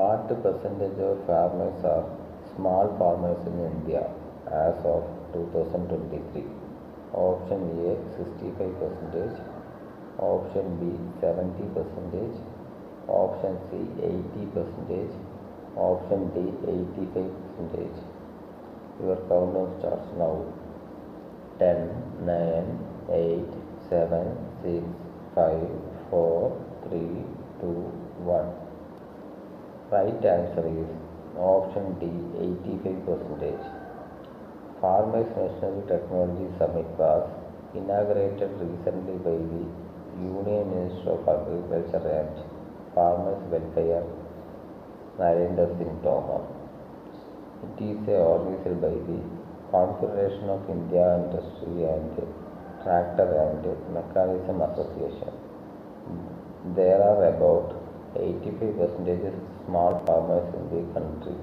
What percentage of farmers are small farmers in India as of 2023? Option A 65%, option B 70%, option C 80%, option D 85%. Your countdown starts now. 10, 9, 8, 7, 6, 5, 4, 3, 2, 1. Right answer is option D 85%. Farmers National Technology Summit was inaugurated recently by the Union Minister of Agriculture and Farmers Welfare Narendra Singh Tomar. It is organized by the Confederation of India Industry and Tractor and Mechanism Association. There are about 85% small farmers in the country.